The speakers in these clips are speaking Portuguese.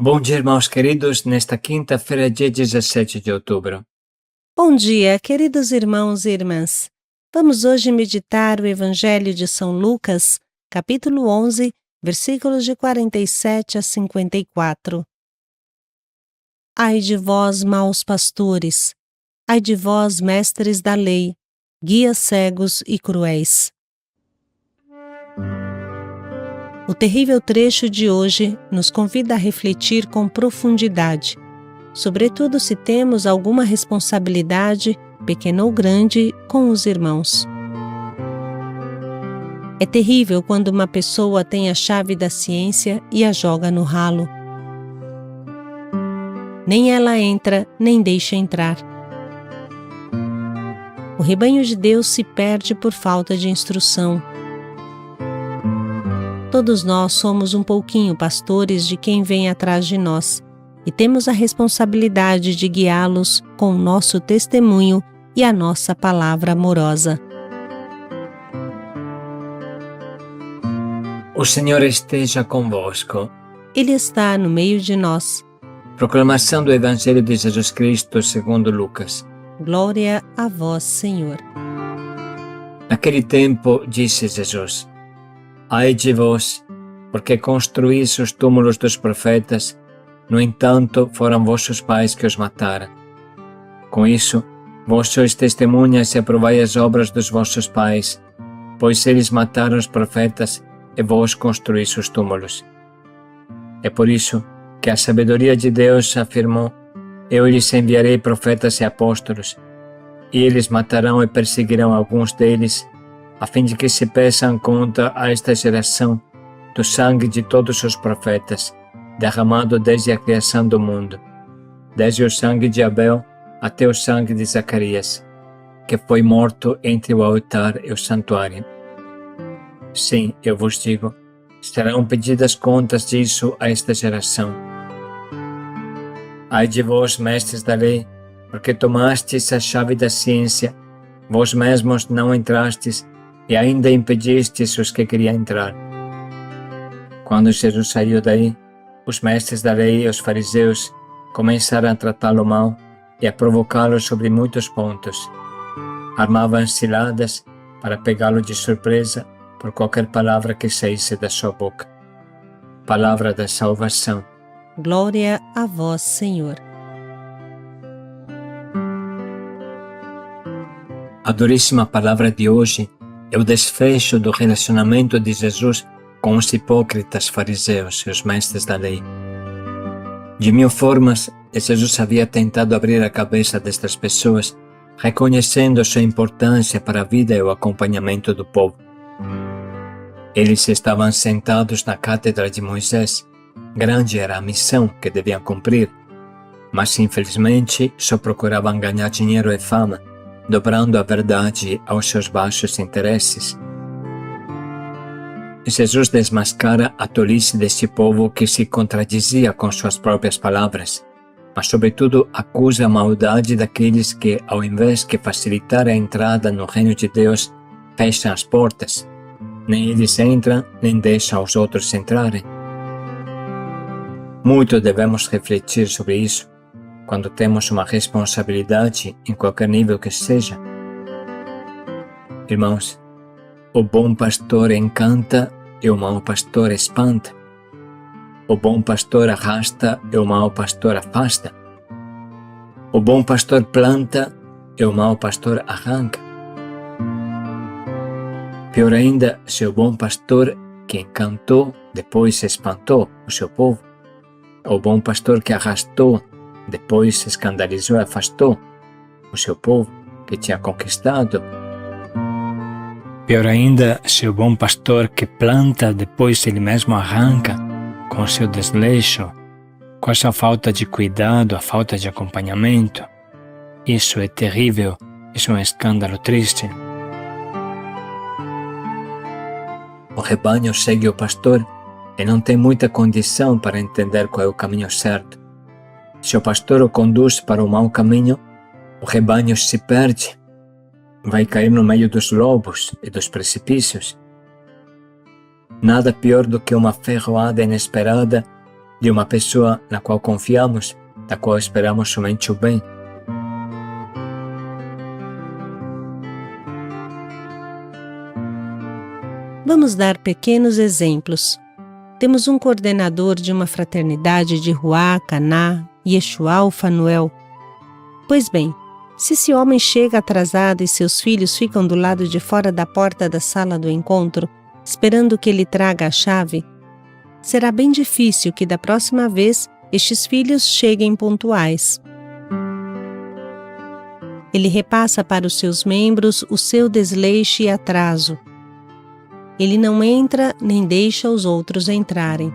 Bom dia, irmãos queridos, nesta quinta-feira, dia 17 de outubro. Bom dia, queridos irmãos e irmãs. Vamos hoje meditar o Evangelho de São Lucas, capítulo 11, versículos de 47 a 54. Ai de vós, maus pastores! Ai de vós, mestres da lei, guias cegos e cruéis! O terrível trecho de hoje nos convida a refletir com profundidade, sobretudo se temos alguma responsabilidade, pequena ou grande, com os irmãos. É terrível quando uma pessoa tem a chave da ciência e a joga no ralo. Nem ela entra, nem deixa entrar. O rebanho de Deus se perde por falta de instrução. Todos nós somos um pouquinho pastores de quem vem atrás de nós e temos a responsabilidade de guiá-los com o nosso testemunho e a nossa palavra amorosa. O Senhor esteja convosco. Ele está no meio de nós. Proclamação do Evangelho de Jesus Cristo segundo Lucas. Glória a vós, Senhor. Naquele tempo disse Jesus: Ai de vós, porque construís os túmulos dos profetas, no entanto foram vossos pais que os mataram. Com isso, vós sois testemunhas e aprovai as obras dos vossos pais, pois eles mataram os profetas e vós construís os túmulos. É por isso que a sabedoria de Deus afirmou: Eu lhes enviarei profetas e apóstolos, e eles matarão e perseguirão alguns deles, a fim de que se peçam conta a esta geração do sangue de todos os profetas, derramado desde a criação do mundo, desde o sangue de Abel até o sangue de Zacarias, que foi morto entre o altar e o santuário. Sim, eu vos digo, serão pedidas contas disso a esta geração. Ai de vós, mestres da lei, porque tomastes a chave da ciência, vós mesmos não entrastes e ainda impedistes os que queriam entrar. Quando Jesus saiu daí, os mestres da lei e os fariseus começaram a tratá-lo mal e a provocá-lo sobre muitos pontos. Armavam ciladas para pegá-lo de surpresa por qualquer palavra que saísse da sua boca. Palavra da salvação. Glória a vós, Senhor. A duríssima palavra de hoje é o desfecho do relacionamento de Jesus com os hipócritas fariseus e os mestres da lei. De mil formas, Jesus havia tentado abrir a cabeça destas pessoas, reconhecendo sua importância para a vida e o acompanhamento do povo. Eles estavam sentados na cátedra de Moisés. Grande era a missão que deviam cumprir, mas infelizmente só procuravam ganhar dinheiro e fama, dobrando a verdade aos seus baixos interesses. Jesus desmascara a tolice deste povo que se contradizia com suas próprias palavras, mas sobretudo acusa a maldade daqueles que, ao invés de facilitar a entrada no reino de Deus, fecham as portas. Nem eles entram, nem deixam os outros entrarem. Muito devemos refletir sobre isso quando temos uma responsabilidade em qualquer nível que seja. Irmãos, o bom pastor encanta e o mau pastor espanta. O bom pastor arrasta e o mau pastor afasta. O bom pastor planta e o mau pastor arranca. Pior ainda, se o bom pastor que encantou depois espantou o seu povo. O bom pastor que arrastou depois se escandalizou e afastou o seu povo que tinha conquistado. Pior ainda, se o bom pastor que planta depois ele mesmo arranca com seu desleixo, com a sua falta de cuidado, a falta de acompanhamento. Isso é terrível, isso é um escândalo triste. O rebanho segue o pastor e não tem muita condição para entender qual é o caminho certo. Se o pastor o conduz para o mau caminho, o rebanho se perde, vai cair no meio dos lobos e dos precipícios. Nada pior do que uma ferroada inesperada de uma pessoa na qual confiamos, da qual esperamos somente o bem. Vamos dar pequenos exemplos. Temos um coordenador de uma fraternidade de Ruá, Caná, Yeshua ou Fanuel. Pois bem, se esse homem chega atrasado e seus filhos ficam do lado de fora da porta da sala do encontro, esperando que ele traga a chave, será bem difícil que da próxima vez estes filhos cheguem pontuais. Ele repassa para os seus membros o seu desleixo e atraso. Ele não entra nem deixa os outros entrarem.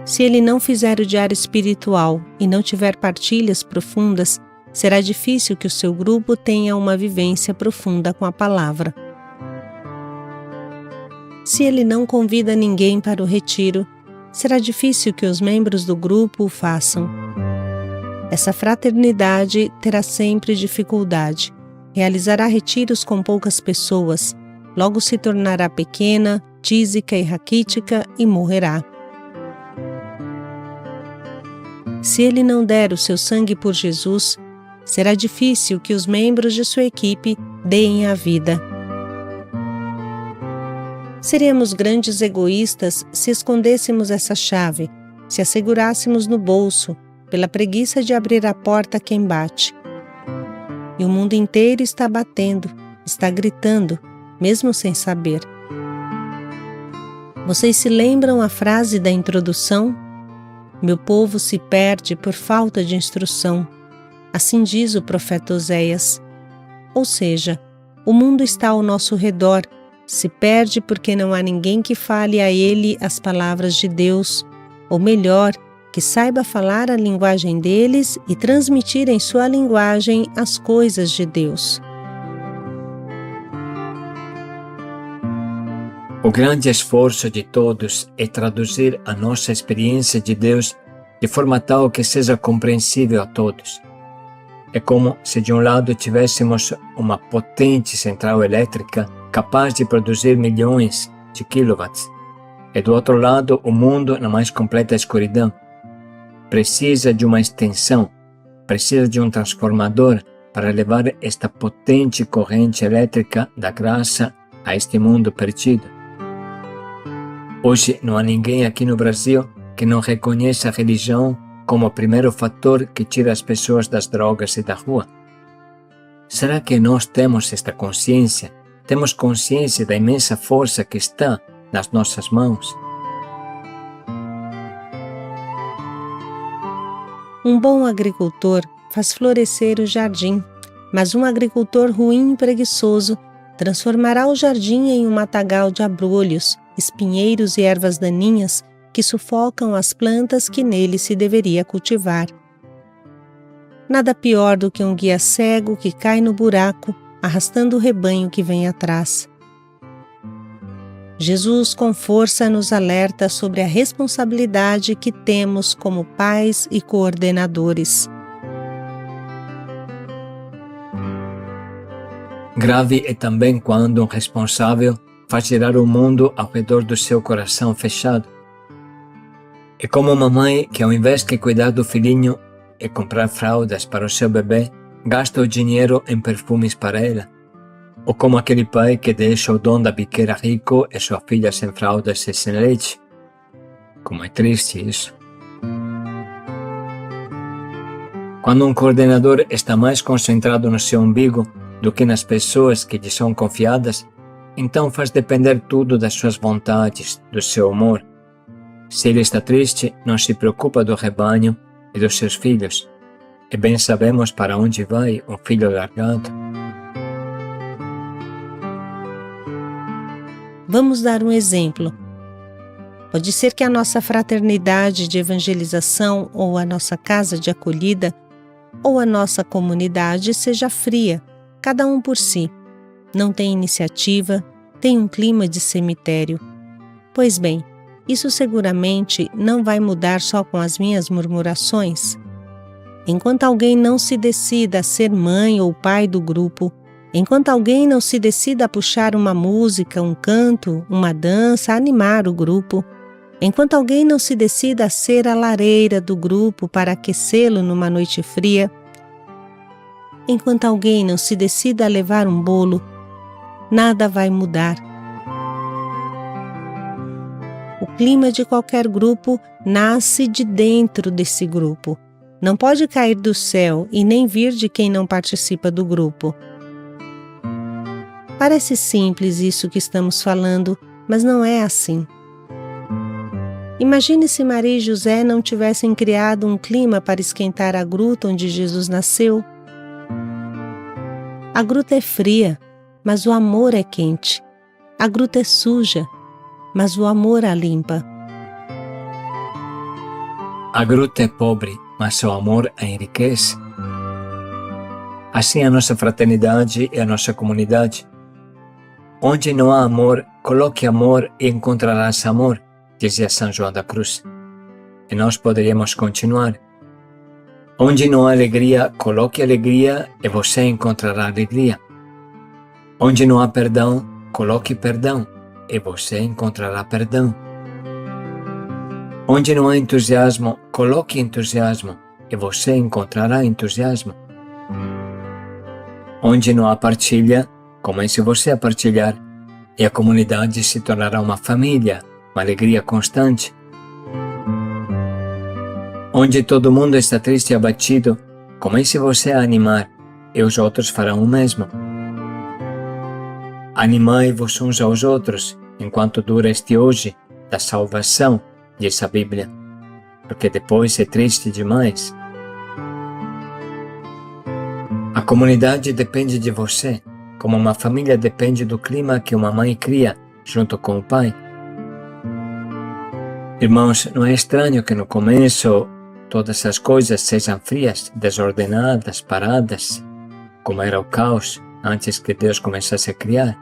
Se ele não fizer o diário espiritual e não tiver partilhas profundas, será difícil que o seu grupo tenha uma vivência profunda com a palavra. Se ele não convida ninguém para o retiro, será difícil que os membros do grupo o façam. Essa fraternidade terá sempre dificuldade. Realizará retiros com poucas pessoas, logo se tornará pequena, tísica e raquítica e morrerá. Se ele não der o seu sangue por Jesus, será difícil que os membros de sua equipe deem a vida. Seríamos grandes egoístas se escondêssemos essa chave, se a segurássemos no bolso, pela preguiça de abrir a porta a quem bate. E o mundo inteiro está batendo, está gritando, mesmo sem saber. Vocês se lembram a frase da introdução? Meu povo se perde por falta de instrução. Assim diz o profeta Oséias. Ou seja, o mundo está ao nosso redor, se perde porque não há ninguém que fale a ele as palavras de Deus, ou melhor, que saiba falar a linguagem deles e transmitir em sua linguagem as coisas de Deus. O grande esforço de todos é traduzir a nossa experiência de Deus de forma tal que seja compreensível a todos. É como se de um lado tivéssemos uma potente central elétrica capaz de produzir milhões de quilowatts, e do outro lado o mundo na mais completa escuridão. Precisa de uma extensão, precisa de um transformador para levar esta potente corrente elétrica da graça a este mundo perdido. Hoje não há ninguém aqui no Brasil que não reconheça a religião como o primeiro fator que tira as pessoas das drogas e da rua. Será que nós temos esta consciência? Temos consciência da imensa força que está nas nossas mãos? Um bom agricultor faz florescer o jardim, mas um agricultor ruim e preguiçoso transformará o jardim em um matagal de abrolhos, espinheiros e ervas daninhas que sufocam as plantas que nele se deveria cultivar. Nada pior do que um guia cego que cai no buraco, arrastando o rebanho que vem atrás. Jesus com força nos alerta sobre a responsabilidade que temos como pais e coordenadores. Grave é também quando um responsável faz girar o mundo ao redor do seu coração fechado. É como uma mãe que, ao invés de cuidar do filhinho e comprar fraldas para o seu bebê, gasta o dinheiro em perfumes para ela. Ou como aquele pai que deixa o dom da biqueira rico e sua filha sem fraldas e sem leite. Como é triste isso. Quando um coordenador está mais concentrado no seu umbigo do que nas pessoas que lhe são confiadas, então faz depender tudo das suas vontades, do seu humor. Se ele está triste, não se preocupa do rebanho e dos seus filhos. E bem sabemos para onde vai um filho largado. Vamos dar um exemplo. Pode ser que a nossa fraternidade de evangelização ou a nossa casa de acolhida ou a nossa comunidade seja fria, cada um por si. Não tem iniciativa, tem um clima de cemitério. Pois bem, isso seguramente não vai mudar só com as minhas murmurações. Enquanto alguém não se decida a ser mãe ou pai do grupo, enquanto alguém não se decida a puxar uma música, um canto, uma dança, a animar o grupo, Enquanto alguém não se decida a ser a lareira do grupo para aquecê-lo numa noite fria, enquanto alguém não se decida a levar um bolo, nada vai mudar. O clima de qualquer grupo nasce de dentro desse grupo. Não pode cair do céu e nem vir de quem não participa do grupo. Parece simples isso que estamos falando, mas não é assim. Imagine se Maria e José não tivessem criado um clima para esquentar a gruta onde Jesus nasceu. A gruta é fria, mas o amor é quente. A gruta é suja, mas o amor a limpa. A gruta é pobre, mas o amor a enriquece. Assim a nossa fraternidade e a nossa comunidade. Onde não há amor, coloque amor e encontrarás amor, dizia São João da Cruz. E nós poderíamos continuar. Onde não há alegria, coloque alegria e você encontrará alegria. Onde não há perdão, coloque perdão e você encontrará perdão. Onde não há entusiasmo, coloque entusiasmo e você encontrará entusiasmo. Onde não há partilha, comece você a partilhar e a comunidade se tornará uma família, uma alegria constante. Onde todo mundo está triste e abatido, comece você a animar e os outros farão o mesmo. Animai-vos uns aos outros enquanto dura este hoje da salvação, diz a Bíblia, porque depois é triste demais. A comunidade depende de você, como uma família depende do clima que uma mãe cria junto com o pai. Irmãos, não é estranho que no começo todas as coisas sejam frias, desordenadas, paradas, como era o caos antes que Deus começasse a criar.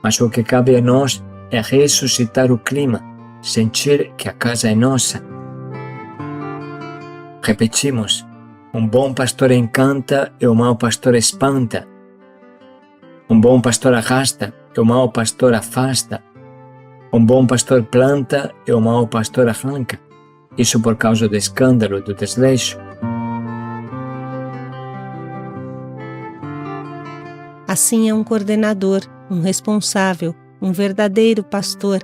Mas o que cabe a nós é ressuscitar o clima, sentir que a casa é nossa. Repetimos, um bom pastor encanta e o mau pastor espanta. Um bom pastor arrasta e o mau pastor afasta. Um bom pastor planta e o mau pastor arranca. Isso por causa do escândalo, do desleixo. Assim é um coordenador, um responsável, um verdadeiro pastor.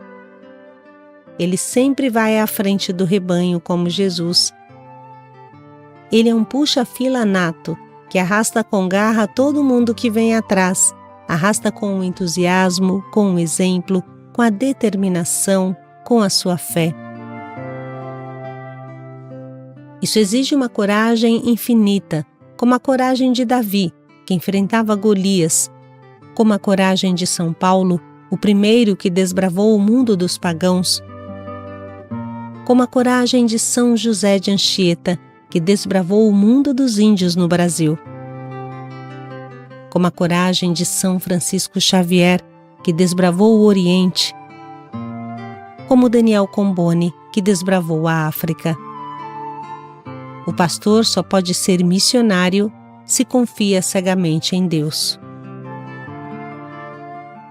Ele sempre vai à frente do rebanho como Jesus. Ele é um puxa-fila nato, que arrasta com garra todo mundo que vem atrás, arrasta com o entusiasmo, com o exemplo, com a determinação, com a sua fé. Isso exige uma coragem infinita, como a coragem de Davi, que enfrentava Golias, como a coragem de São Paulo, o primeiro que desbravou o mundo dos pagãos, como a coragem de São José de Anchieta, que desbravou o mundo dos índios no Brasil, como a coragem de São Francisco Xavier, que desbravou o Oriente, como Daniel Comboni, que desbravou a África. O pastor só pode ser missionário se confia cegamente em Deus.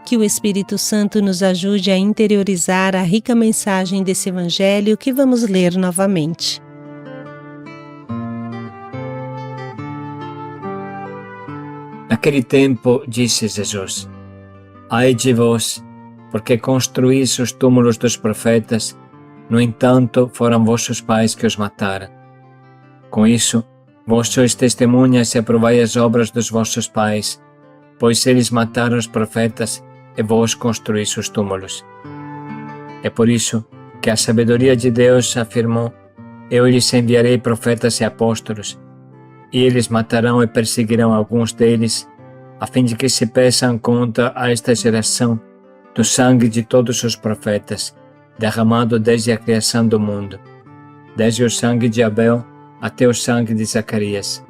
Que o Espírito Santo nos ajude a interiorizar a rica mensagem desse Evangelho que vamos ler novamente. Naquele tempo, disse Jesus: Ai de vós, porque construís os túmulos dos profetas, no entanto, foram vossos pais que os mataram. Com isso, vós sois testemunhas e aprovai as obras dos vossos pais, pois eles mataram os profetas e vós construís os túmulos. É por isso que a sabedoria de Deus afirmou: Eu lhes enviarei profetas e apóstolos, e eles matarão e perseguirão alguns deles, a fim de que se peçam conta a esta geração do sangue de todos os profetas, derramado desde a criação do mundo, desde o sangue de Abel até o sangue de Zacarias,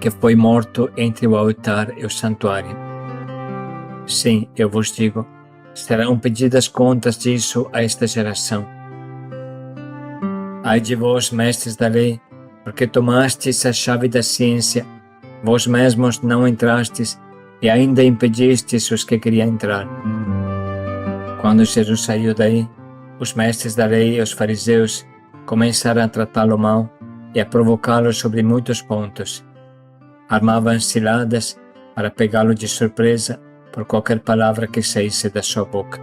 que foi morto entre o altar e o santuário. Sim, eu vos digo, serão pedidas contas disso a esta geração. Ai de vós, mestres da lei, porque tomastes a chave da ciência, vós mesmos não entrastes e ainda impedistes os que queriam entrar. Quando Jesus saiu daí, os mestres da lei e os fariseus começaram a tratá-lo mal e a provocá-lo sobre muitos pontos. Armavam ciladas para pegá-lo de surpresa por qualquer palavra que saísse da sua boca.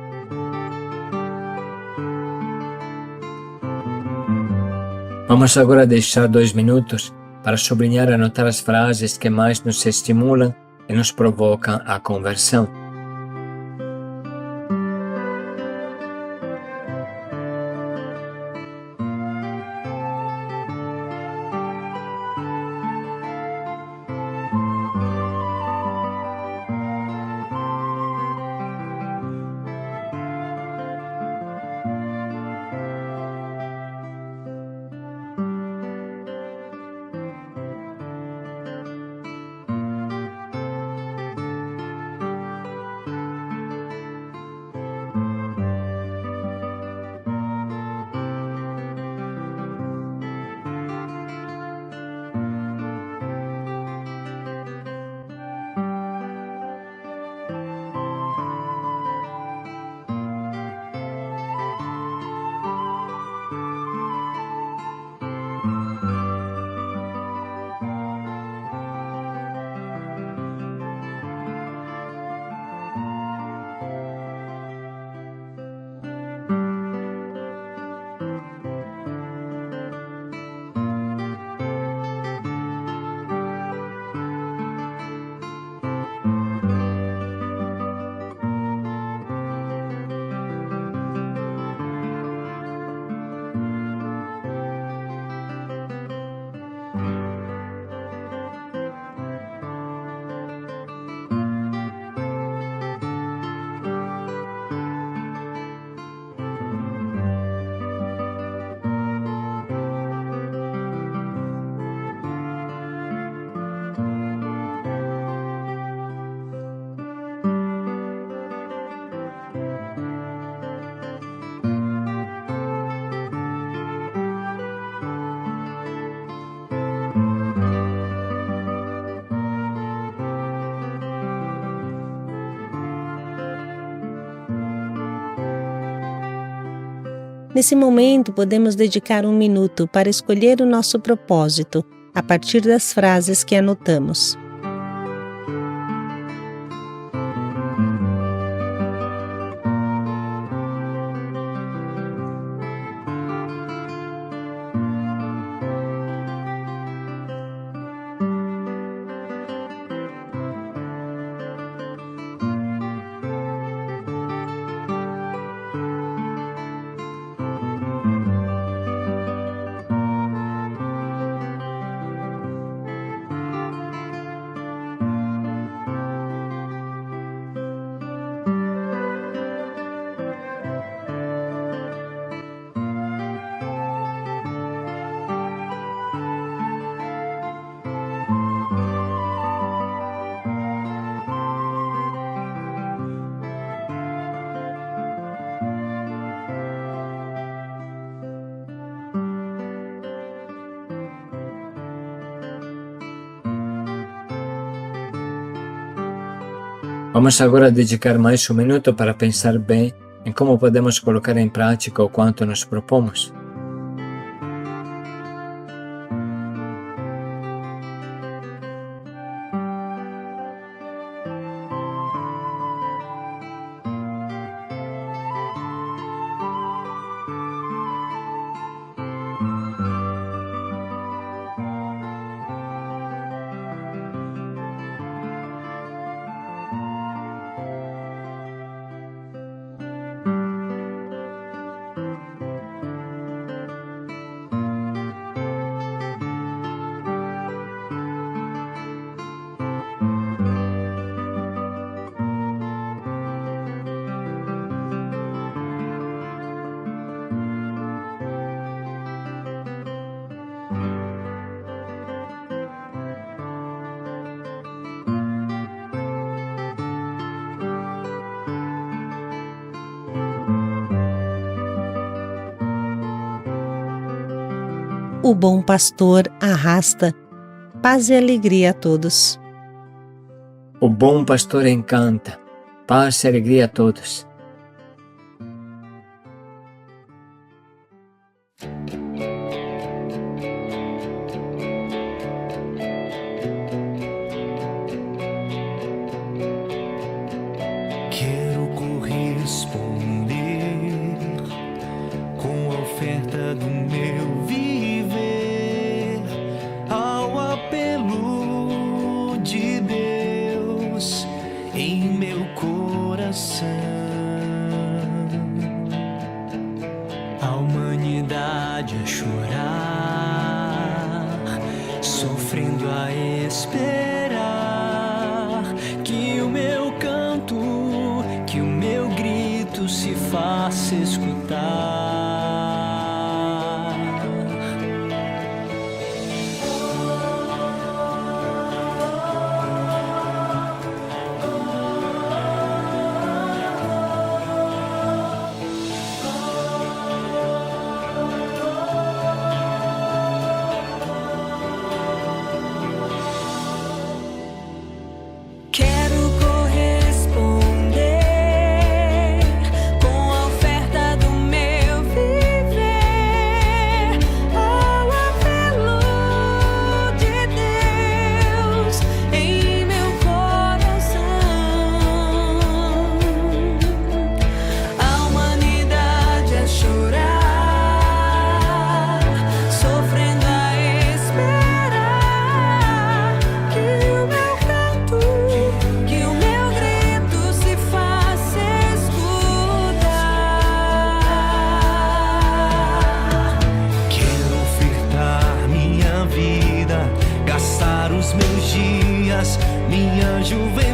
Vamos agora deixar 2 minutos para sublinhar e anotar as frases que mais nos estimulam e nos provocam a conversão. Nesse momento, podemos dedicar 1 minuto para escolher o nosso propósito, a partir das frases que anotamos. Vamos agora dedicar mais 1 minuto para pensar bem em como podemos colocar em prática o quanto nos propomos. O bom pastor arrasta paz e alegria a todos. O bom pastor encanta, paz e alegria a todos. a chorar, sofrendo a esperar que o meu canto, que o meu grito se faça escutar. Quero corresponder com a oferta do meu viver ao apelo de Deus em meu coração. A humanidade a chorar, sofrendo a esperar que o meu canto, que o meu grito se faça escutar. Quero ofertar minha vida, gastar os meus dias, minha juventude